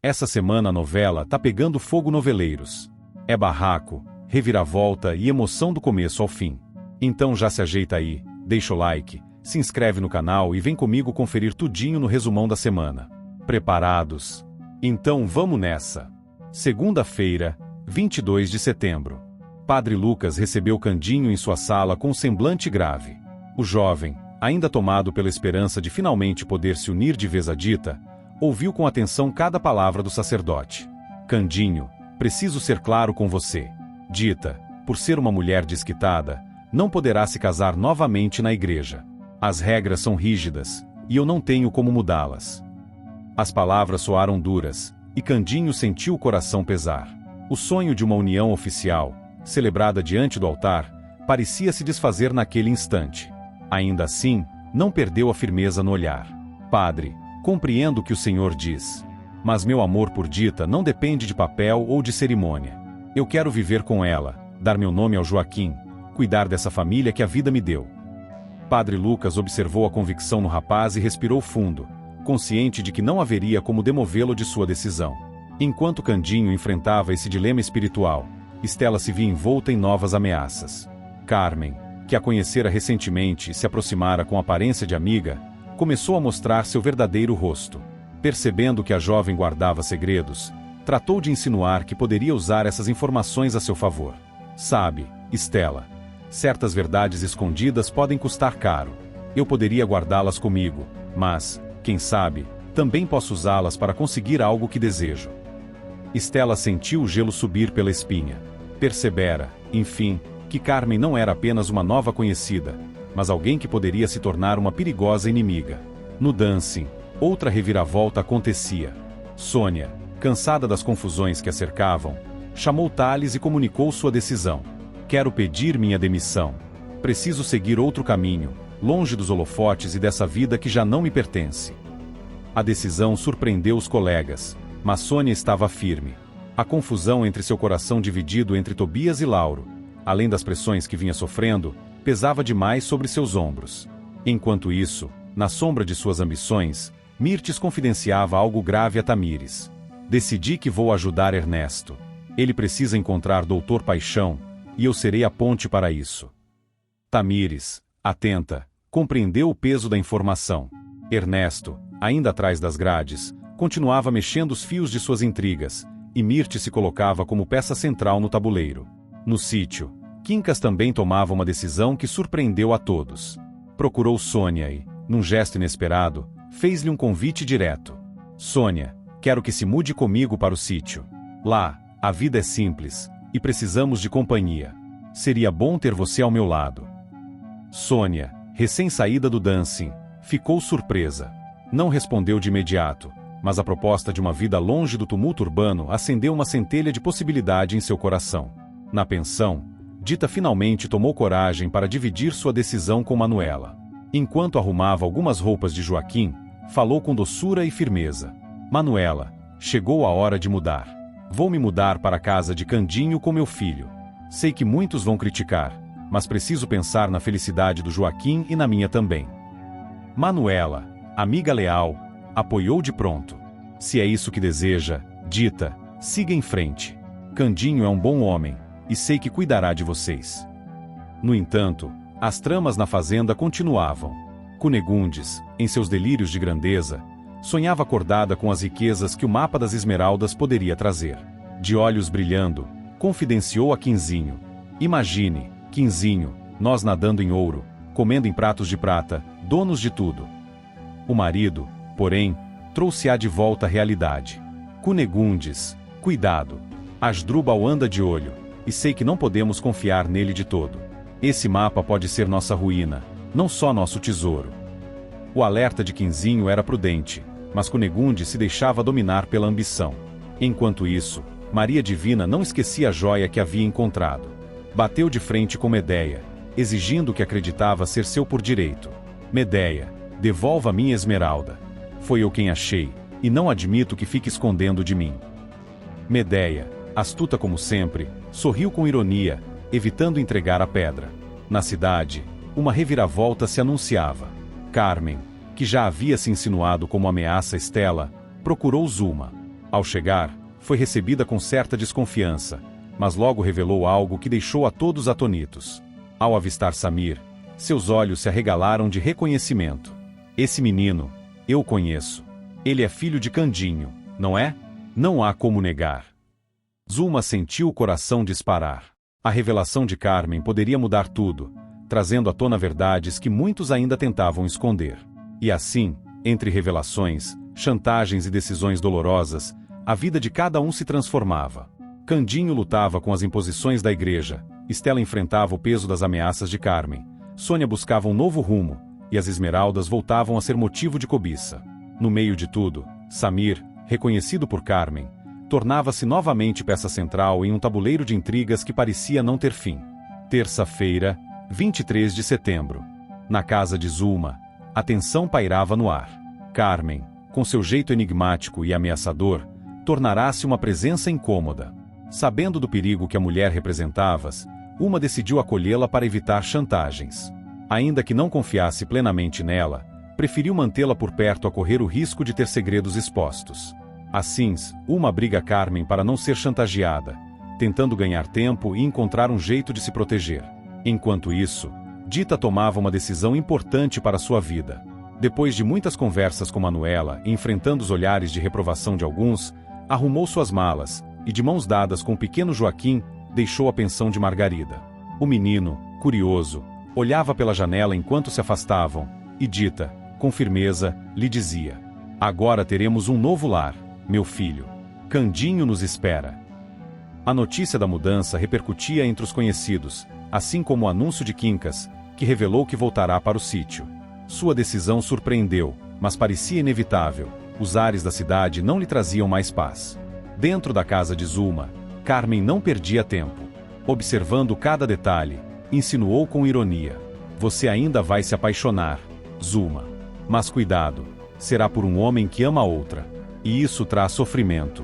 Essa semana a novela tá pegando fogo noveleiros. É barraco, reviravolta e emoção do começo ao fim. Então já se ajeita aí, deixa o like, se inscreve no canal e vem comigo conferir tudinho no resumão da semana. Preparados? Então vamos nessa! Segunda-feira, 22 de setembro. Padre Lucas recebeu Candinho em sua sala com um semblante grave. O jovem, ainda tomado pela esperança de finalmente poder se unir de vez à dita, ouviu com atenção cada palavra do sacerdote. Candinho, preciso ser claro com você. Dita, por ser uma mulher desquitada, não poderá se casar novamente na igreja. As regras são rígidas, e eu não tenho como mudá-las. As palavras soaram duras, e Candinho sentiu o coração pesar. O sonho de uma união oficial, celebrada diante do altar, parecia se desfazer naquele instante. Ainda assim, não perdeu a firmeza no olhar. Padre, compreendo o que o Senhor diz. Mas meu amor por Dita não depende de papel ou de cerimônia. Eu quero viver com ela, dar meu nome ao Joaquim, cuidar dessa família que a vida me deu. Padre Lucas observou a convicção no rapaz e respirou fundo, consciente de que não haveria como demovê-lo de sua decisão. Enquanto Candinho enfrentava esse dilema espiritual, Estela se via envolta em novas ameaças. Carmen, que a conhecera recentemente e se aproximara com aparência de amiga, começou a mostrar seu verdadeiro rosto. Percebendo que a jovem guardava segredos, tratou de insinuar que poderia usar essas informações a seu favor. Sabe, Estela, certas verdades escondidas podem custar caro. Eu poderia guardá-las comigo, mas, quem sabe, também posso usá-las para conseguir algo que desejo. Estela sentiu o gelo subir pela espinha. Percebera, enfim, que Carmen não era apenas uma nova conhecida, mas alguém que poderia se tornar uma perigosa inimiga. No dancing, outra reviravolta acontecia. Sônia, cansada das confusões que a cercavam, chamou Thales e comunicou sua decisão. Quero pedir minha demissão. Preciso seguir outro caminho, longe dos holofotes e dessa vida que já não me pertence. A decisão surpreendeu os colegas, mas Sônia estava firme. A confusão entre seu coração dividido entre Tobias e Lauro, além das pressões que vinha sofrendo, pesava demais sobre seus ombros. Enquanto isso, na sombra de suas ambições, Mirtes confidenciava algo grave a Tamires. Decidi que vou ajudar Ernesto. Ele precisa encontrar Doutor Paixão, e eu serei a ponte para isso. Tamires, atenta, compreendeu o peso da informação. Ernesto, ainda atrás das grades, continuava mexendo os fios de suas intrigas, e Mirtes se colocava como peça central no tabuleiro. No sítio, Quincas também tomava uma decisão que surpreendeu a todos. Procurou Sônia e, num gesto inesperado, fez-lhe um convite direto. Sônia, quero que se mude comigo para o sítio. Lá, a vida é simples, e precisamos de companhia. Seria bom ter você ao meu lado. Sônia, recém-saída do dancing, ficou surpresa. Não respondeu de imediato, mas a proposta de uma vida longe do tumulto urbano acendeu uma centelha de possibilidade em seu coração. Na pensão, Dita finalmente tomou coragem para dividir sua decisão com Manuela. Enquanto arrumava algumas roupas de Joaquim, falou com doçura e firmeza. Manuela, chegou a hora de mudar. Vou me mudar para a casa de Candinho com meu filho. Sei que muitos vão criticar, mas preciso pensar na felicidade do Joaquim e na minha também. Manuela, amiga leal, apoiou de pronto. Se é isso que deseja, Dita, siga em frente. Candinho é um bom homem, e sei que cuidará de vocês. No entanto, as tramas na fazenda continuavam. Cunegundes, em seus delírios de grandeza, sonhava acordada com as riquezas que o mapa das esmeraldas poderia trazer. De olhos brilhando, confidenciou a Quinzinho. Imagine, Quinzinho, nós nadando em ouro, comendo em pratos de prata, donos de tudo. O marido, porém, trouxe-a de volta à realidade. Cunegundes, cuidado. Asdrubal anda de olho, e sei que não podemos confiar nele de todo. Esse mapa pode ser nossa ruína, não só nosso tesouro. O alerta de Quinzinho era prudente, mas Cunegundes se deixava dominar pela ambição. Enquanto isso, Maria Divina não esquecia a joia que havia encontrado. Bateu de frente com Medeia, exigindo o que acreditava ser seu por direito. Medeia, devolva minha esmeralda. Foi eu quem achei, e não admito que fique escondendo de mim. Medeia, astuta como sempre, sorriu com ironia, evitando entregar a pedra. Na cidade, uma reviravolta se anunciava. Carmen, que já havia se insinuado como ameaça a Estela, procurou Zuma. Ao chegar, foi recebida com certa desconfiança, mas logo revelou algo que deixou a todos atonitos. Ao avistar Samir, seus olhos se arregalaram de reconhecimento. Esse menino, eu conheço. Ele é filho de Candinho, não é? Não há como negar. Zulma sentiu o coração disparar. A revelação de Carmen poderia mudar tudo, trazendo à tona verdades que muitos ainda tentavam esconder. E assim, entre revelações, chantagens e decisões dolorosas, a vida de cada um se transformava. Candinho lutava com as imposições da igreja, Estela enfrentava o peso das ameaças de Carmen, Sônia buscava um novo rumo, e as esmeraldas voltavam a ser motivo de cobiça. No meio de tudo, Samir, reconhecido por Carmen, tornava-se novamente peça central em um tabuleiro de intrigas que parecia não ter fim. Terça-feira, 23 de setembro. Na casa de Zulma, a tensão pairava no ar. Carmen, com seu jeito enigmático e ameaçador, tornará-se uma presença incômoda. Sabendo do perigo que a mulher representava, Uma decidiu acolhê-la para evitar chantagens. Ainda que não confiasse plenamente nela, preferiu mantê-la por perto a correr o risco de ter segredos expostos. Assim, Uma abriga Carmen para não ser chantageada, tentando ganhar tempo e encontrar um jeito de se proteger. Enquanto isso, Dita tomava uma decisão importante para sua vida. Depois de muitas conversas com Manuela e enfrentando os olhares de reprovação de alguns, arrumou suas malas e, de mãos dadas com o pequeno Joaquim, deixou a pensão de Margarida. O menino, curioso, olhava pela janela enquanto se afastavam, e Dita, com firmeza, lhe dizia: "Agora teremos um novo lar, meu filho. Candinho nos espera." A notícia da mudança repercutia entre os conhecidos, assim como o anúncio de Quincas, que revelou que voltará para o sítio. Sua decisão surpreendeu, mas parecia inevitável. Os ares da cidade não lhe traziam mais paz. Dentro da casa de Zulma, Carmen não perdia tempo. Observando cada detalhe, insinuou com ironia: "Você ainda vai se apaixonar, Zulma. Mas cuidado, será por um homem que ama outra, e isso traz sofrimento."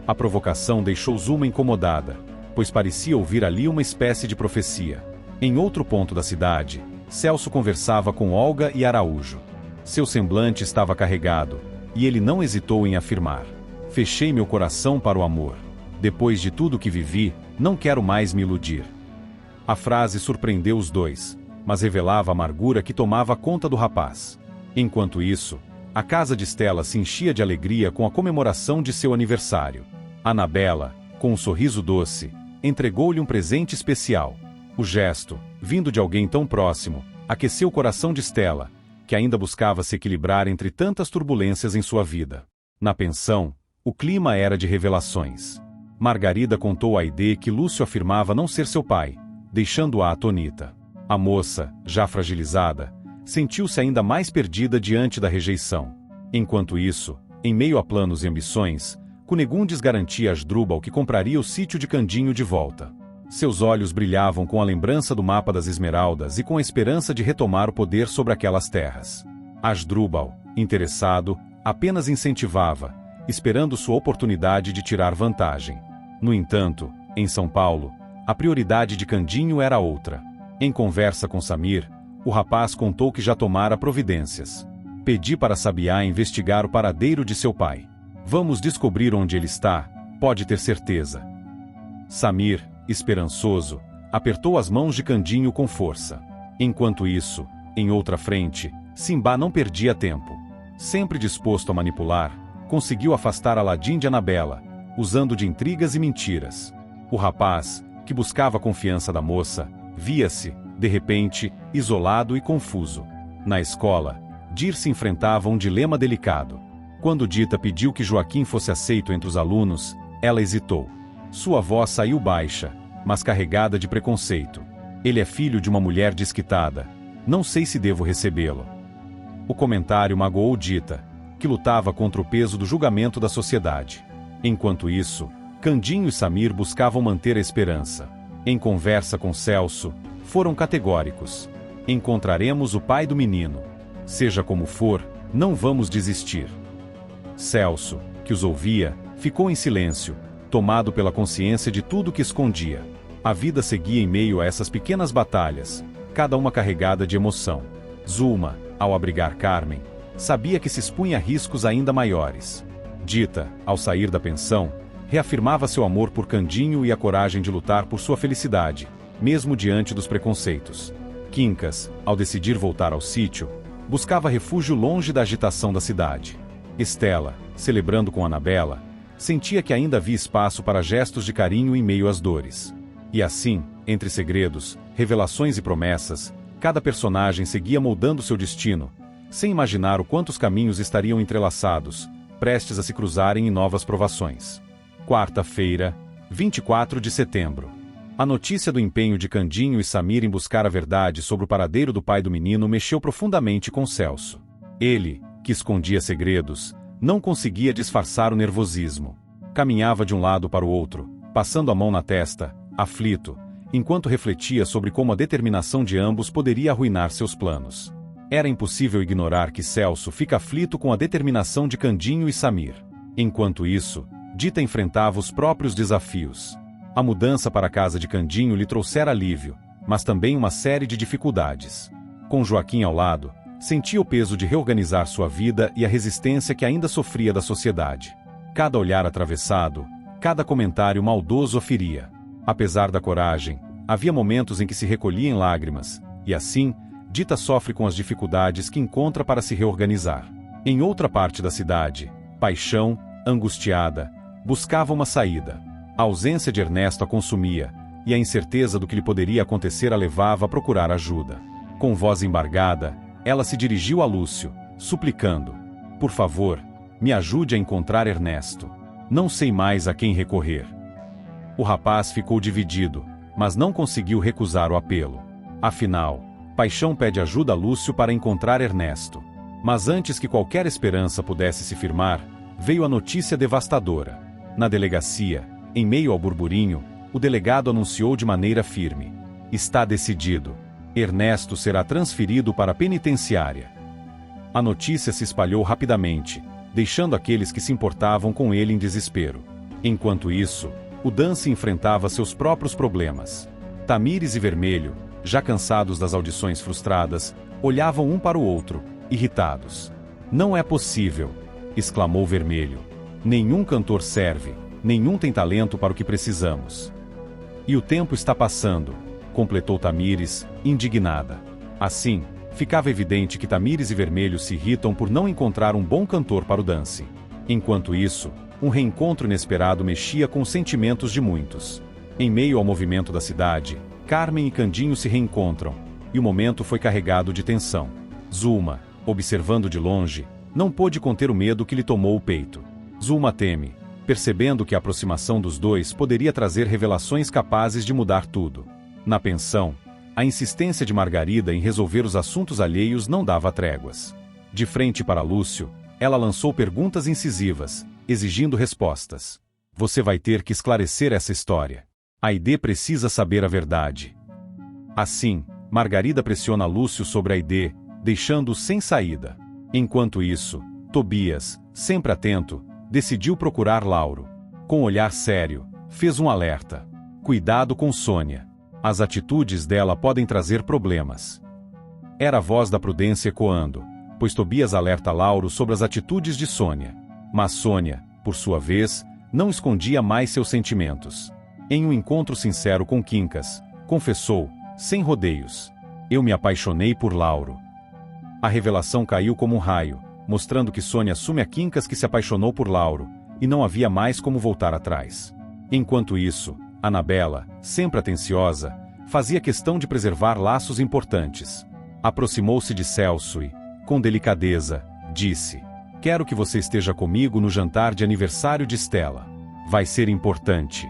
A provocação deixou Zulma incomodada, pois parecia ouvir ali uma espécie de profecia. Em outro ponto da cidade, Celso conversava com Olga e Araújo. Seu semblante estava carregado, e ele não hesitou em afirmar: "Fechei meu coração para o amor. Depois de tudo que vivi, não quero mais me iludir." A frase surpreendeu os dois, mas revelava a amargura que tomava conta do rapaz. Enquanto isso, a casa de Estela se enchia de alegria com a comemoração de seu aniversário. Anabela, com um sorriso doce, entregou-lhe um presente especial. O gesto, vindo de alguém tão próximo, aqueceu o coração de Estela, que ainda buscava se equilibrar entre tantas turbulências em sua vida. Na pensão, o clima era de revelações. Margarida contou a Aide que Lúcio afirmava não ser seu pai, deixando-a atônita. A moça, já fragilizada, sentiu-se ainda mais perdida diante da rejeição. Enquanto isso, em meio a planos e ambições, Cunegundes garantia a Asdrúbal que compraria o sítio de Candinho de volta. Seus olhos brilhavam com a lembrança do mapa das Esmeraldas e com a esperança de retomar o poder sobre aquelas terras. Asdrúbal, interessado, apenas incentivava, esperando sua oportunidade de tirar vantagem. No entanto, em São Paulo, a prioridade de Candinho era outra. Em conversa com Samir, o rapaz contou que já tomara providências. "Pedi para Sabiá investigar o paradeiro de seu pai. Vamos descobrir onde ele está, pode ter certeza." Samir, esperançoso, apertou as mãos de Candinho com força. Enquanto isso, em outra frente, Simbá não perdia tempo. Sempre disposto a manipular, conseguiu afastar Aladim de Anabela, usando de intrigas e mentiras. O rapaz, que buscava a confiança da moça, via-se, de repente, isolado e confuso. Na escola, Dirce enfrentava um dilema delicado. Quando Dita pediu que Joaquim fosse aceito entre os alunos, ela hesitou. Sua voz saiu baixa, mas carregada de preconceito. "Ele é filho de uma mulher desquitada. Não sei se devo recebê-lo." O comentário magoou Dita, que lutava contra o peso do julgamento da sociedade. Enquanto isso, Candinho e Samir buscavam manter a esperança. Em conversa com Celso, foram categóricos: "Encontraremos o pai do menino. Seja como for, não vamos desistir." Celso, que os ouvia, ficou em silêncio, tomado pela consciência de tudo que escondia. A vida seguia em meio a essas pequenas batalhas, cada uma carregada de emoção. Zulma, ao abrigar Carmen, sabia que se expunha a riscos ainda maiores. Dita, ao sair da pensão, reafirmava seu amor por Candinho e a coragem de lutar por sua felicidade, mesmo diante dos preconceitos. Quincas, ao decidir voltar ao sítio, buscava refúgio longe da agitação da cidade. Estela, celebrando com Anabela, sentia que ainda havia espaço para gestos de carinho em meio às dores. E assim, entre segredos, revelações e promessas, cada personagem seguia moldando seu destino, sem imaginar o quantos caminhos estariam entrelaçados, prestes a se cruzarem em novas provações. Quarta-feira, 24 de setembro. A notícia do empenho de Candinho e Samir em buscar a verdade sobre o paradeiro do pai do menino mexeu profundamente com Celso. Ele, que escondia segredos, não conseguia disfarçar o nervosismo. Caminhava de um lado para o outro, passando a mão na testa, aflito, enquanto refletia sobre como a determinação de ambos poderia arruinar seus planos. Era impossível ignorar que Celso fica aflito com a determinação de Candinho e Samir. Enquanto isso, Dita enfrentava os próprios desafios. A mudança para a casa de Candinho lhe trouxera alívio, mas também uma série de dificuldades. Com Joaquim ao lado, sentia o peso de reorganizar sua vida e a resistência que ainda sofria da sociedade. Cada olhar atravessado, cada comentário maldoso a feria. Apesar da coragem, havia momentos em que se recolhia em lágrimas, e assim, Dita sofre com as dificuldades que encontra para se reorganizar. Em outra parte da cidade, Paixão, angustiada, buscava uma saída. A ausência de Ernesto a consumia, e a incerteza do que lhe poderia acontecer a levava a procurar ajuda. Com voz embargada, ela se dirigiu a Lúcio, suplicando: "Por favor, me ajude a encontrar Ernesto. Não sei mais a quem recorrer." O rapaz ficou dividido, mas não conseguiu recusar o apelo. Afinal, Paixão pede ajuda a Lúcio para encontrar Ernesto. Mas antes que qualquer esperança pudesse se firmar, veio a notícia devastadora. Na delegacia, em meio ao burburinho, o delegado anunciou de maneira firme: "Está decidido. Ernesto será transferido para a penitenciária." A notícia se espalhou rapidamente, deixando aqueles que se importavam com ele em desespero. Enquanto isso, o Dance enfrentava seus próprios problemas. Tamires e Vermelho, já cansados das audições frustradas, olhavam um para o outro, irritados. "Não é possível", exclamou Vermelho. "Nenhum cantor serve, nenhum tem talento para o que precisamos." "E o tempo está passando", completou Tamires, indignada. Assim, ficava evidente que Tamires e Vermelho se irritam por não encontrar um bom cantor para o Dance. Enquanto isso, um reencontro inesperado mexia com os sentimentos de muitos. Em meio ao movimento da cidade, Carmen e Candinho se reencontram, e o momento foi carregado de tensão. Zulma, observando de longe, não pôde conter o medo que lhe tomou o peito. Zulma teme, percebendo que a aproximação dos dois poderia trazer revelações capazes de mudar tudo. Na pensão, a insistência de Margarida em resolver os assuntos alheios não dava tréguas. De frente para Lúcio, ela lançou perguntas incisivas, exigindo respostas. "Você vai ter que esclarecer essa história. Aide precisa saber a verdade." Assim, Margarida pressiona Lúcio sobre Aide, deixando-o sem saída. Enquanto isso, Tobias, sempre atento, decidiu procurar Lauro. Com olhar sério, fez um alerta: "Cuidado com Sônia. As atitudes dela podem trazer problemas." Era a voz da prudência ecoando, pois Tobias alerta Lauro sobre as atitudes de Sônia. Mas Sônia, por sua vez, não escondia mais seus sentimentos. Em um encontro sincero com Quincas, confessou, sem rodeios: "Eu me apaixonei por Lauro." A revelação caiu como um raio, mostrando que Sônia assume a Quincas que se apaixonou por Lauro, e não havia mais como voltar atrás. Enquanto isso, Anabela, sempre atenciosa, fazia questão de preservar laços importantes. Aproximou-se de Celso e, com delicadeza, disse: "Quero que você esteja comigo no jantar de aniversário de Estela. Vai ser importante."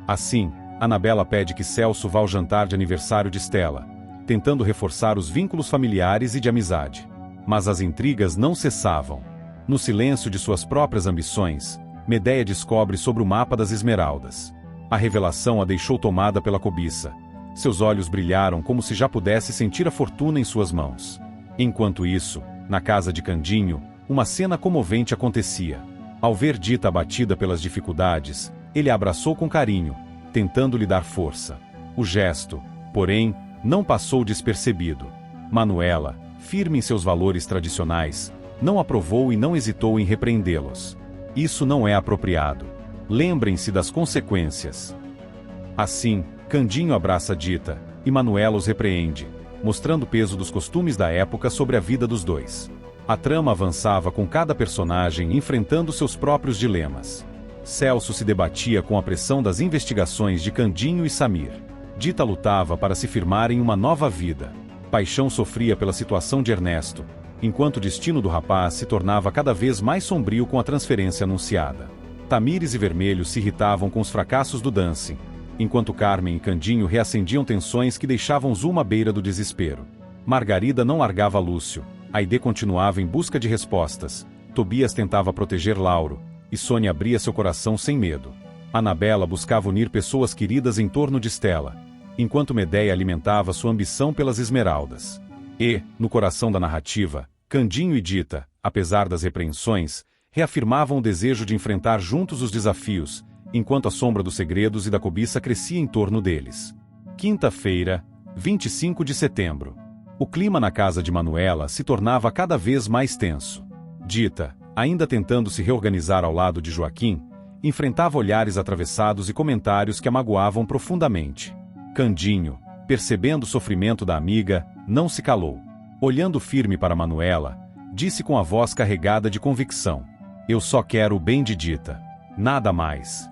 Assim, Anabela pede que Celso vá ao jantar de aniversário de Estela, tentando reforçar os vínculos familiares e de amizade. Mas as intrigas não cessavam. No silêncio de suas próprias ambições, Medeia descobre sobre o mapa das Esmeraldas. A revelação a deixou tomada pela cobiça. Seus olhos brilharam como se já pudesse sentir a fortuna em suas mãos. Enquanto isso, na casa de Candinho, uma cena comovente acontecia. Ao ver Dita abatida pelas dificuldades, ele a abraçou com carinho, tentando lhe dar força. O gesto, porém, não passou despercebido. Manuela, firme em seus valores tradicionais, não aprovou e não hesitou em repreendê-los. Isso não é apropriado. Lembrem-se das consequências. Assim, Candinho abraça Dita, e Manuela os repreende, mostrando o peso dos costumes da época sobre a vida dos dois. A trama avançava com cada personagem enfrentando seus próprios dilemas. Celso se debatia com a pressão das investigações de Candinho e Samir. Dita lutava para se firmar em uma nova vida. Paixão sofria pela situação de Ernesto, enquanto o destino do rapaz se tornava cada vez mais sombrio com a transferência anunciada. Tamires e Vermelho se irritavam com os fracassos do Dancing, enquanto Carmen e Candinho reacendiam tensões que deixavam Zuma à beira do desespero. Margarida não largava Lúcio, Aide continuava em busca de respostas, Tobias tentava proteger Lauro, e Sônia abria seu coração sem medo. Anabela buscava unir pessoas queridas em torno de Stella, enquanto Medeia alimentava sua ambição pelas esmeraldas. E, no coração da narrativa, Candinho e Dita, apesar das repreensões, reafirmavam o desejo de enfrentar juntos os desafios, enquanto a sombra dos segredos e da cobiça crescia em torno deles. Quinta-feira, 25 de setembro. O clima na casa de Manuela se tornava cada vez mais tenso. Dita, ainda tentando se reorganizar ao lado de Joaquim, enfrentava olhares atravessados e comentários que a magoavam profundamente. Candinho, percebendo o sofrimento da amiga, não se calou. Olhando firme para Manuela, disse com a voz carregada de convicção: "Eu só quero o bem de Dita. Nada mais."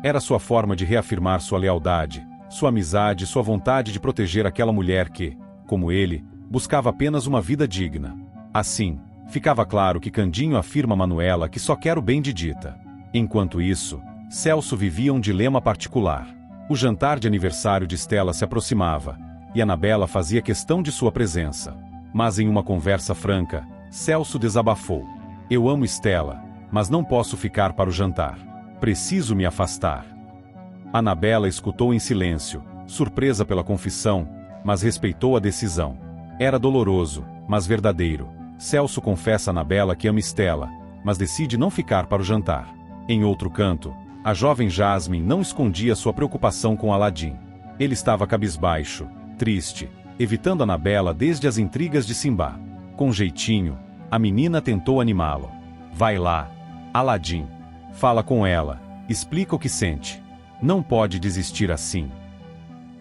Era sua forma de reafirmar sua lealdade, sua amizade e sua vontade de proteger aquela mulher que, como ele, buscava apenas uma vida digna. Assim, ficava claro que Candinho afirma a Manuela que só quer o bem de Dita. Enquanto isso, Celso vivia um dilema particular. O jantar de aniversário de Stella se aproximava, e Anabela fazia questão de sua presença. Mas em uma conversa franca, Celso desabafou: "Eu amo Stella, mas não posso ficar para o jantar. Preciso me afastar." Anabela escutou em silêncio, surpresa pela confissão, mas respeitou a decisão. Era doloroso, mas verdadeiro. Celso confessa a Anabela que ama Stella, mas decide não ficar para o jantar. Em outro canto, a jovem Jasmine não escondia sua preocupação com Aladim. Ele estava cabisbaixo, triste, evitando Anabela desde as intrigas de Simba. Com jeitinho, a menina tentou animá-lo. "Vai lá, Aladim. Fala com ela, explica o que sente. Não pode desistir assim."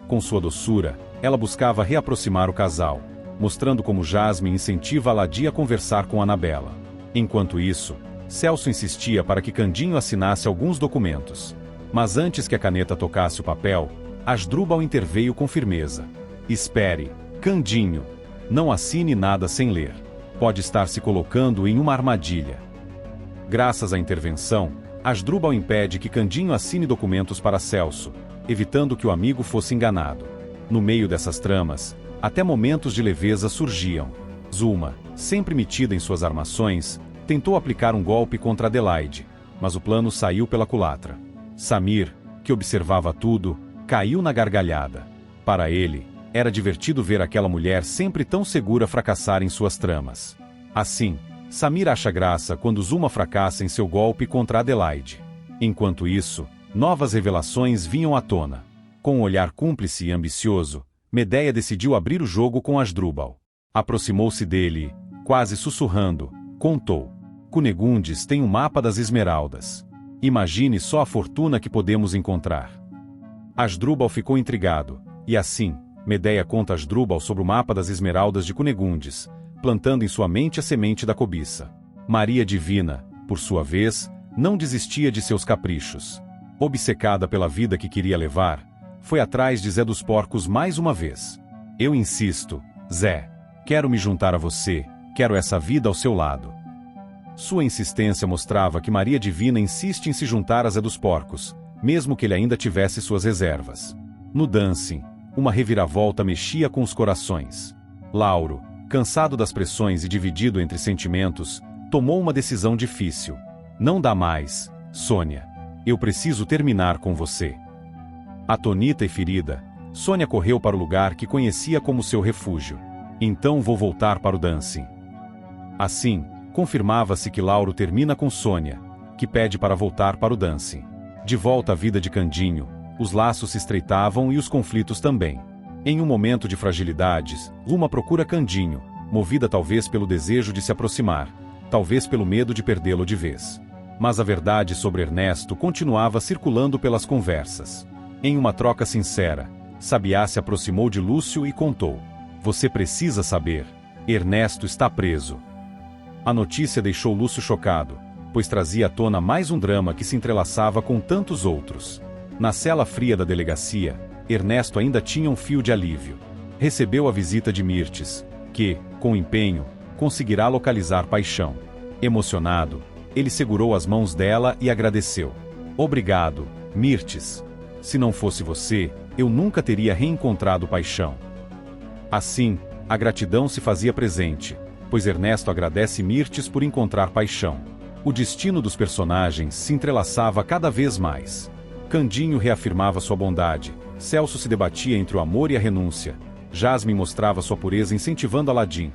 Com sua doçura, ela buscava reaproximar o casal, mostrando como Jasmine incentiva Aladim a conversar com Anabela. Enquanto isso, Celso insistia para que Candinho assinasse alguns documentos. Mas antes que a caneta tocasse o papel, Asdrúbal interveio com firmeza. "Espere, Candinho. Não assine nada sem ler. Pode estar se colocando em uma armadilha." Graças à intervenção, Asdrúbal impede que Candinho assine documentos para Celso, evitando que o amigo fosse enganado. No meio dessas tramas, até momentos de leveza surgiam. Zuma, sempre metida em suas armações, tentou aplicar um golpe contra Adelaide, mas o plano saiu pela culatra. Samir, que observava tudo, caiu na gargalhada. Para ele, era divertido ver aquela mulher sempre tão segura fracassar em suas tramas. Assim, Samir acha graça quando Zuma fracassa em seu golpe contra Adelaide. Enquanto isso, novas revelações vinham à tona. Com um olhar cúmplice e ambicioso, Medeia decidiu abrir o jogo com Asdrúbal. Aproximou-se dele e, quase sussurrando, contou: "Cunegundes tem um mapa das esmeraldas. Imagine só a fortuna que podemos encontrar." Asdrúbal ficou intrigado, e assim, Medeia conta a Asdrúbal sobre o mapa das esmeraldas de Cunegundes, plantando em sua mente a semente da cobiça. Maria Divina, por sua vez, não desistia de seus caprichos. Obcecada pela vida que queria levar, foi atrás de Zé dos Porcos mais uma vez. "Eu insisto, Zé. Quero me juntar a você, quero essa vida ao seu lado." Sua insistência mostrava que Maria Divina insiste em se juntar a Zé dos Porcos, mesmo que ele ainda tivesse suas reservas. No Dancing, uma reviravolta mexia com os corações. Lauro, cansado das pressões e dividido entre sentimentos, tomou uma decisão difícil. "Não dá mais, Sônia. Eu preciso terminar com você." Atonita e ferida, Sônia correu para o lugar que conhecia como seu refúgio. "Então vou voltar para o Dancing." Assim, confirmava-se que Lauro termina com Sônia, que pede para voltar para o Dancing. De volta à vida de Candinho, os laços se estreitavam e os conflitos também. Em um momento de fragilidades, Luma procura Candinho, movida talvez pelo desejo de se aproximar, talvez pelo medo de perdê-lo de vez. Mas a verdade sobre Ernesto continuava circulando pelas conversas. Em uma troca sincera, Sabiá se aproximou de Lúcio e contou: "Você precisa saber. Ernesto está preso." A notícia deixou Lúcio chocado, pois trazia à tona mais um drama que se entrelaçava com tantos outros. Na cela fria da delegacia, Ernesto ainda tinha um fio de alívio. Recebeu a visita de Mirtes, que, com empenho, conseguirá localizar Paixão. Emocionado, ele segurou as mãos dela e agradeceu. "Obrigado, Mirtes. Se não fosse você, eu nunca teria reencontrado Paixão." Assim, a gratidão se fazia presente, pois Ernesto agradece Mirtes por encontrar Paixão. O destino dos personagens se entrelaçava cada vez mais. Candinho reafirmava sua bondade, Celso se debatia entre o amor e a renúncia, Jasmine mostrava sua pureza incentivando Aladim,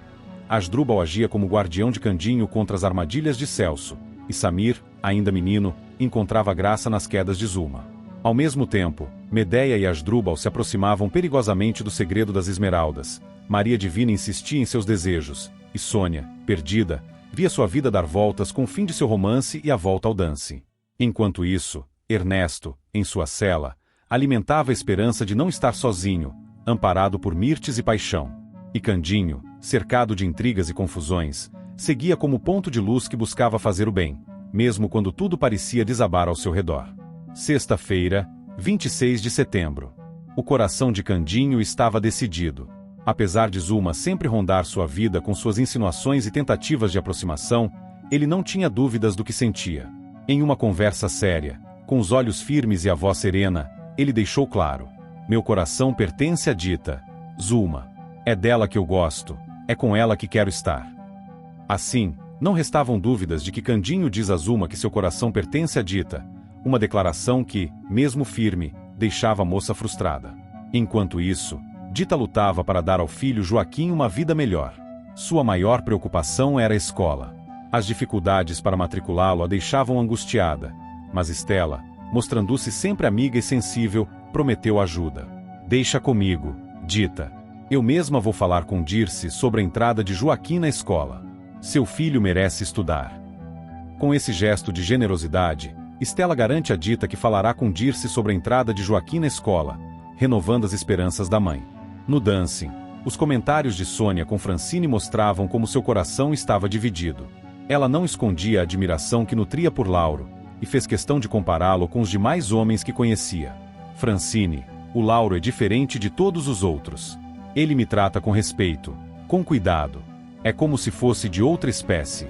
Asdrúbal agia como guardião de Candinho contra as armadilhas de Celso, e Samir, ainda menino, encontrava graça nas quedas de Zuma. Ao mesmo tempo, Medeia e Asdrúbal se aproximavam perigosamente do segredo das Esmeraldas. Maria Divina insistia em seus desejos, e Sônia, perdida, via sua vida dar voltas com o fim de seu romance e a volta ao dance. Enquanto isso, Ernesto, em sua cela, alimentava a esperança de não estar sozinho, amparado por Mirtes e Paixão. E Candinho, cercado de intrigas e confusões, seguia como ponto de luz que buscava fazer o bem, mesmo quando tudo parecia desabar ao seu redor. Sexta-feira, 26 de setembro. O coração de Candinho estava decidido. Apesar de Zuma sempre rondar sua vida com suas insinuações e tentativas de aproximação, ele não tinha dúvidas do que sentia. Em uma conversa séria, com os olhos firmes e a voz serena, ele deixou claro: "Meu coração pertence a Dita, Zuma. É dela que eu gosto, é com ela que quero estar." Assim, não restavam dúvidas de que Candinho diz a Zuma que seu coração pertence a Dita, uma declaração que, mesmo firme, deixava a moça frustrada. Enquanto isso, Dita lutava para dar ao filho Joaquim uma vida melhor. Sua maior preocupação era a escola. As dificuldades para matriculá-lo a deixavam angustiada, mas Estela, mostrando-se sempre amiga e sensível, prometeu ajuda. "Deixa comigo, Dita. Eu mesma vou falar com Dirce sobre a entrada de Joaquim na escola. Seu filho merece estudar." Com esse gesto de generosidade, Estela garante a Dita que falará com Dirce sobre a entrada de Joaquim na escola, renovando as esperanças da mãe. No dancing, os comentários de Sônia com Francine mostravam como seu coração estava dividido. Ela não escondia a admiração que nutria por Lauro, e fez questão de compará-lo com os demais homens que conhecia. "Francine, o Lauro é diferente de todos os outros. Ele me trata com respeito, com cuidado. É como se fosse de outra espécie."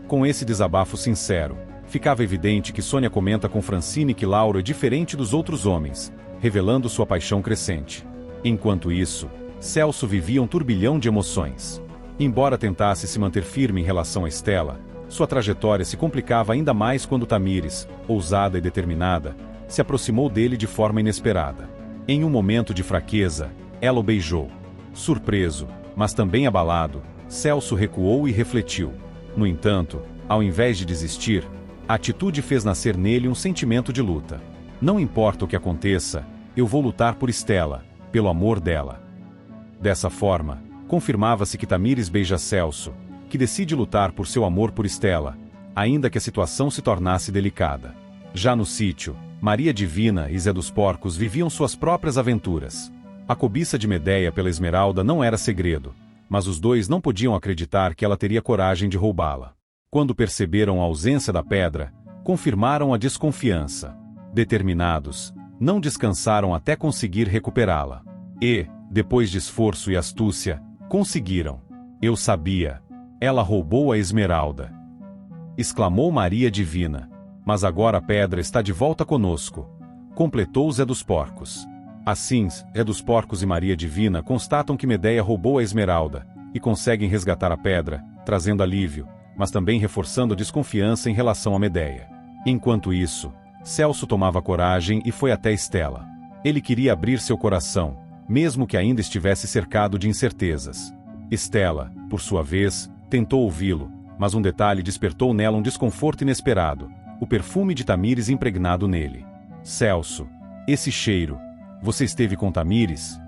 Com esse desabafo sincero, ficava evidente que Sônia comenta com Francine que Lauro é diferente dos outros homens, revelando sua paixão crescente. Enquanto isso, Celso vivia um turbilhão de emoções. Embora tentasse se manter firme em relação a Estela, sua trajetória se complicava ainda mais quando Tamires, ousada e determinada, se aproximou dele de forma inesperada. Em um momento de fraqueza, ela o beijou. Surpreso, mas também abalado, Celso recuou e refletiu. No entanto, ao invés de desistir, a atitude fez nascer nele um sentimento de luta. "Não importa o que aconteça, eu vou lutar por Estela, pelo amor dela." Dessa forma, confirmava-se que Tamires beija Celso, que decide lutar por seu amor por Estela, ainda que a situação se tornasse delicada. Já no sítio, Maria Divina e Zé dos Porcos viviam suas próprias aventuras. A cobiça de Medeia pela Esmeralda não era segredo, mas os dois não podiam acreditar que ela teria coragem de roubá-la. Quando perceberam a ausência da pedra, confirmaram a desconfiança. Determinados, não descansaram até conseguir recuperá-la. E, depois de esforço e astúcia, conseguiram. "Eu sabia. Ela roubou a Esmeralda!" exclamou Maria Divina. "Mas agora a pedra está de volta conosco", completou Zé dos Porcos. Assim, Zé dos Porcos e Maria Divina constatam que Medeia roubou a Esmeralda, e conseguem resgatar a pedra, trazendo alívio, mas também reforçando a desconfiança em relação a Medeia. Enquanto isso, Celso tomava coragem e foi até Estela. Ele queria abrir seu coração, mesmo que ainda estivesse cercado de incertezas. Estela, por sua vez, tentou ouvi-lo, mas um detalhe despertou nela um desconforto inesperado: o perfume de Tamires impregnado nele. "Celso, esse cheiro, você esteve com Tamires?"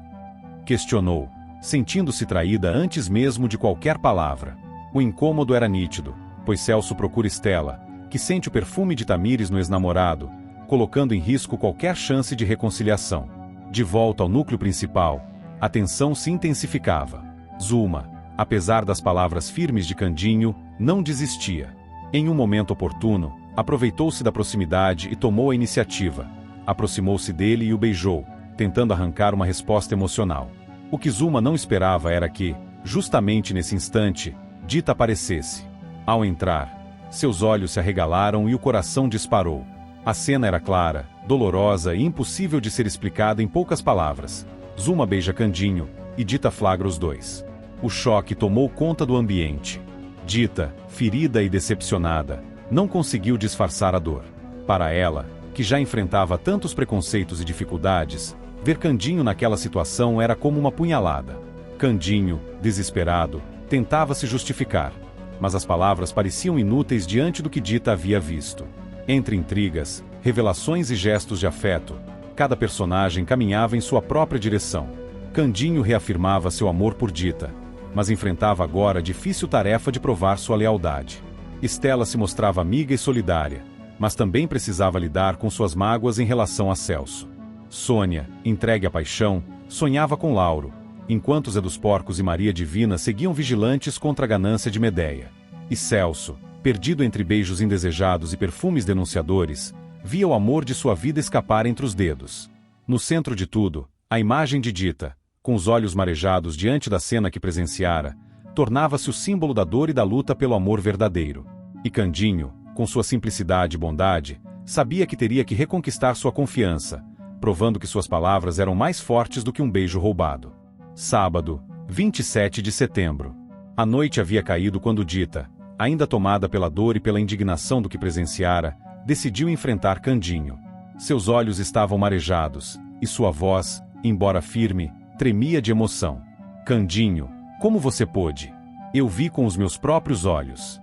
questionou, sentindo-se traída antes mesmo de qualquer palavra. O incômodo era nítido, pois Celso procura Estela, que sente o perfume de Tamires no ex-namorado, colocando em risco qualquer chance de reconciliação. De volta ao núcleo principal, a tensão se intensificava. Zulma, apesar das palavras firmes de Candinho, não desistia. Em um momento oportuno, aproveitou-se da proximidade e tomou a iniciativa. Aproximou-se dele e o beijou, tentando arrancar uma resposta emocional. O que Zulma não esperava era que, justamente nesse instante, Dita aparecesse. Ao entrar, seus olhos se arregalaram e o coração disparou. A cena era clara, dolorosa e impossível de ser explicada em poucas palavras. Zulma beija Candinho, e Dita flagra os dois. O choque tomou conta do ambiente. Dita, ferida e decepcionada, não conseguiu disfarçar a dor. Para ela, que já enfrentava tantos preconceitos e dificuldades, ver Candinho naquela situação era como uma punhalada. Candinho, desesperado, tentava se justificar, mas as palavras pareciam inúteis diante do que Dita havia visto. Entre intrigas, revelações e gestos de afeto, cada personagem caminhava em sua própria direção. Candinho reafirmava seu amor por Dita, mas enfrentava agora a difícil tarefa de provar sua lealdade. Estela se mostrava amiga e solidária, mas também precisava lidar com suas mágoas em relação a Celso. Sônia, entregue à paixão, sonhava com Lauro, enquanto Zé dos Porcos e Maria Divina seguiam vigilantes contra a ganância de Medeia. E Celso, perdido entre beijos indesejados e perfumes denunciadores, via o amor de sua vida escapar entre os dedos. No centro de tudo, a imagem de Dita, com os olhos marejados diante da cena que presenciara, tornava-se o símbolo da dor e da luta pelo amor verdadeiro. E Candinho, com sua simplicidade e bondade, sabia que teria que reconquistar sua confiança, provando que suas palavras eram mais fortes do que um beijo roubado. Sábado, 27 de setembro. A noite havia caído quando Dita, ainda tomada pela dor e pela indignação do que presenciara, decidiu enfrentar Candinho. Seus olhos estavam marejados, e sua voz, embora firme, tremia de emoção. Candinho, como você pôde? Eu vi com os meus próprios olhos.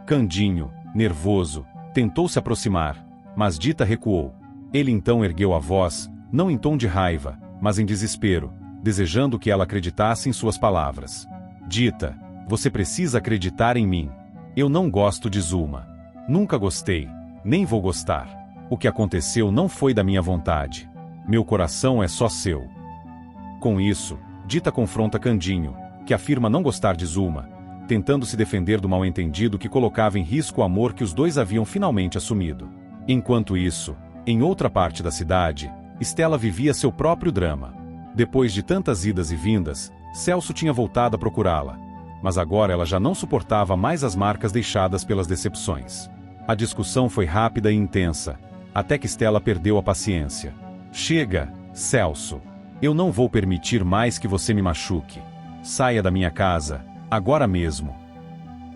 Candinho, nervoso, tentou se aproximar, mas Dita recuou. Ele então ergueu a voz, não em tom de raiva, mas em desespero, desejando que ela acreditasse em suas palavras. Dita, você precisa acreditar em mim. Eu não gosto de Zulma. Nunca gostei, nem vou gostar. O que aconteceu não foi da minha vontade. Meu coração é só seu. Com isso, Dita confronta Candinho, que afirma não gostar de Zulma, tentando se defender do mal-entendido que colocava em risco o amor que os dois haviam finalmente assumido. Enquanto isso, em outra parte da cidade, Estela vivia seu próprio drama. Depois de tantas idas e vindas, Celso tinha voltado a procurá-la, mas agora ela já não suportava mais as marcas deixadas pelas decepções. A discussão foi rápida e intensa, até que Estela perdeu a paciência. Chega, Celso. Eu não vou permitir mais que você me machuque. Saia da minha casa, agora mesmo.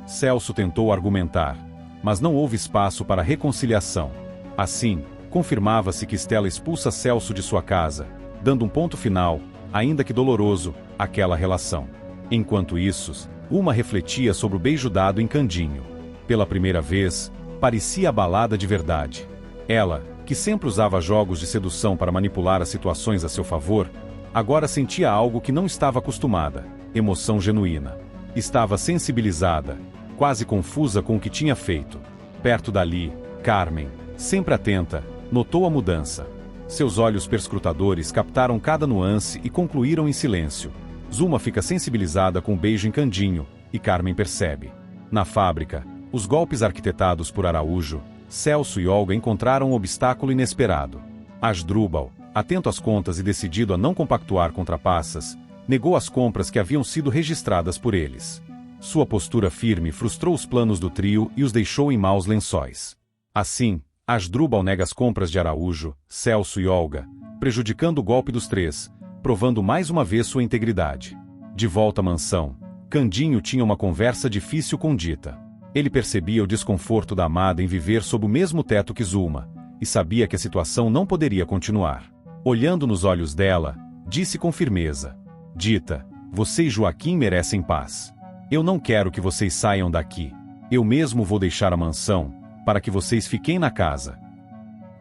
Celso tentou argumentar, mas não houve espaço para reconciliação. Assim, confirmava-se que Estela expulsa Celso de sua casa, dando um ponto final, ainda que doloroso, àquela relação. Enquanto isso, Uma refletia sobre o beijo dado em Candinho. Pela primeira vez, parecia abalada de verdade. Ela, que sempre usava jogos de sedução para manipular as situações a seu favor, agora sentia algo que não estava acostumada, emoção genuína. Estava sensibilizada, quase confusa com o que tinha feito. Perto dali, Carmen, sempre atenta, notou a mudança. Seus olhos perscrutadores captaram cada nuance e concluíram em silêncio. Zulma fica sensibilizada com o beijo em Candinho, e Carmen percebe. Na fábrica, os golpes arquitetados por Araújo, Celso e Olga encontraram um obstáculo inesperado. Asdrúbal, atento às contas e decidido a não compactuar com trapaças, negou as compras que haviam sido registradas por eles. Sua postura firme frustrou os planos do trio e os deixou em maus lençóis. Assim, Asdrúbal nega as compras de Araújo, Celso e Olga, prejudicando o golpe dos três, provando mais uma vez sua integridade. De volta à mansão, Candinho tinha uma conversa difícil com Dita. Ele percebia o desconforto da amada em viver sob o mesmo teto que Zulma, e sabia que a situação não poderia continuar. Olhando nos olhos dela, disse com firmeza: Dita, você e Joaquim merecem paz. Eu não quero que vocês saiam daqui. Eu mesmo vou deixar a mansão, para que vocês fiquem na casa.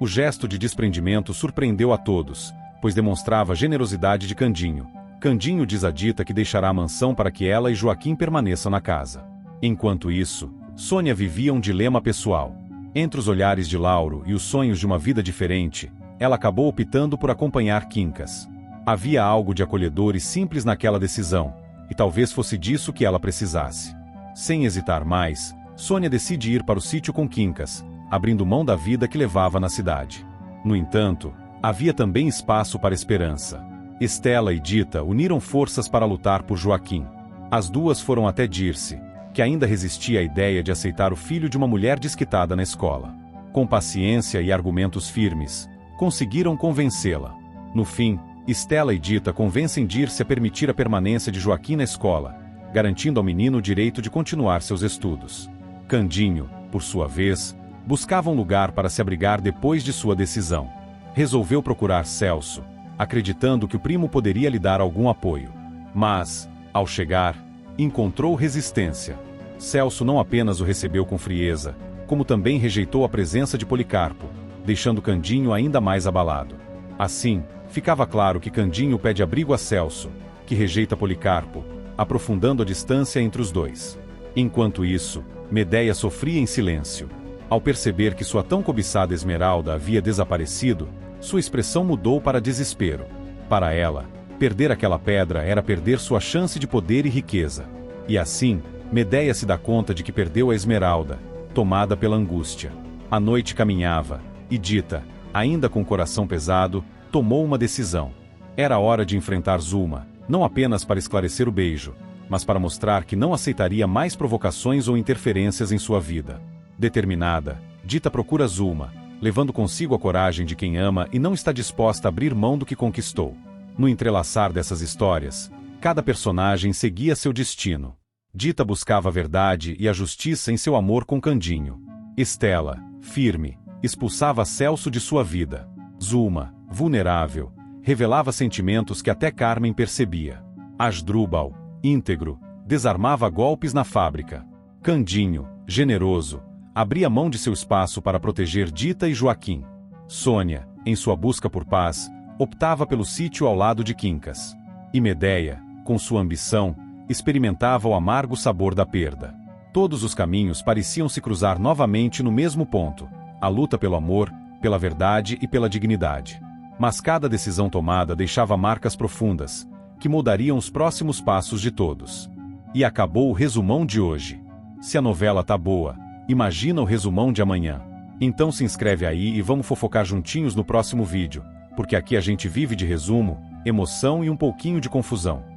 O gesto de desprendimento surpreendeu a todos, pois demonstrava a generosidade de Candinho. Candinho diz a Dita que deixará a mansão para que ela e Joaquim permaneçam na casa. Enquanto isso, Sônia vivia um dilema pessoal. Entre os olhares de Lauro e os sonhos de uma vida diferente, ela acabou optando por acompanhar Quincas. Havia algo de acolhedor e simples naquela decisão, e talvez fosse disso que ela precisasse. Sem hesitar mais, Sônia decide ir para o sítio com Quincas, abrindo mão da vida que levava na cidade. No entanto, havia também espaço para esperança. Estela e Dita uniram forças para lutar por Joaquim. As duas foram até Dirce, que ainda resistia à ideia de aceitar o filho de uma mulher desquitada na escola. Com paciência e argumentos firmes, conseguiram convencê-la. No fim, Estela e Dita convencem Dirce a permitir a permanência de Joaquim na escola, garantindo ao menino o direito de continuar seus estudos. Candinho, por sua vez, buscava um lugar para se abrigar depois de sua decisão. Resolveu procurar Celso, acreditando que o primo poderia lhe dar algum apoio. Mas, ao chegar, encontrou resistência. Celso não apenas o recebeu com frieza, como também rejeitou a presença de Policarpo, deixando Candinho ainda mais abalado. Assim, ficava claro que Candinho pede abrigo a Celso, que rejeita Policarpo, aprofundando a distância entre os dois. Enquanto isso, Medéia sofria em silêncio. Ao perceber que sua tão cobiçada Esmeralda havia desaparecido, sua expressão mudou para desespero. Para ela, perder aquela pedra era perder sua chance de poder e riqueza. E assim, Medéia se dá conta de que perdeu a Esmeralda, tomada pela angústia. A noite caminhava, e Dita, ainda com o coração pesado, tomou uma decisão. Era hora de enfrentar Zulma, não apenas para esclarecer o beijo, mas para mostrar que não aceitaria mais provocações ou interferências em sua vida. Determinada, Dita procura Zulma, levando consigo a coragem de quem ama e não está disposta a abrir mão do que conquistou. No entrelaçar dessas histórias, cada personagem seguia seu destino. Dita buscava a verdade e a justiça em seu amor com Candinho. Estela, firme, expulsava Celso de sua vida. Zulma, vulnerável, revelava sentimentos que até Carmen percebia. Asdrúbal, íntegro, desarmava golpes na fábrica. Candinho, generoso, abria mão de seu espaço para proteger Dita e Joaquim. Sônia, em sua busca por paz, optava pelo sítio ao lado de Quincas. E Medéia, com sua ambição, experimentava o amargo sabor da perda. Todos os caminhos pareciam se cruzar novamente no mesmo ponto: a luta pelo amor, pela verdade e pela dignidade. Mas cada decisão tomada deixava marcas profundas, que moldariam os próximos passos de todos. E acabou o resumão de hoje. Se a novela tá boa, imagina o resumão de amanhã. Então se inscreve aí e vamos fofocar juntinhos no próximo vídeo, porque aqui a gente vive de resumo, emoção e um pouquinho de confusão.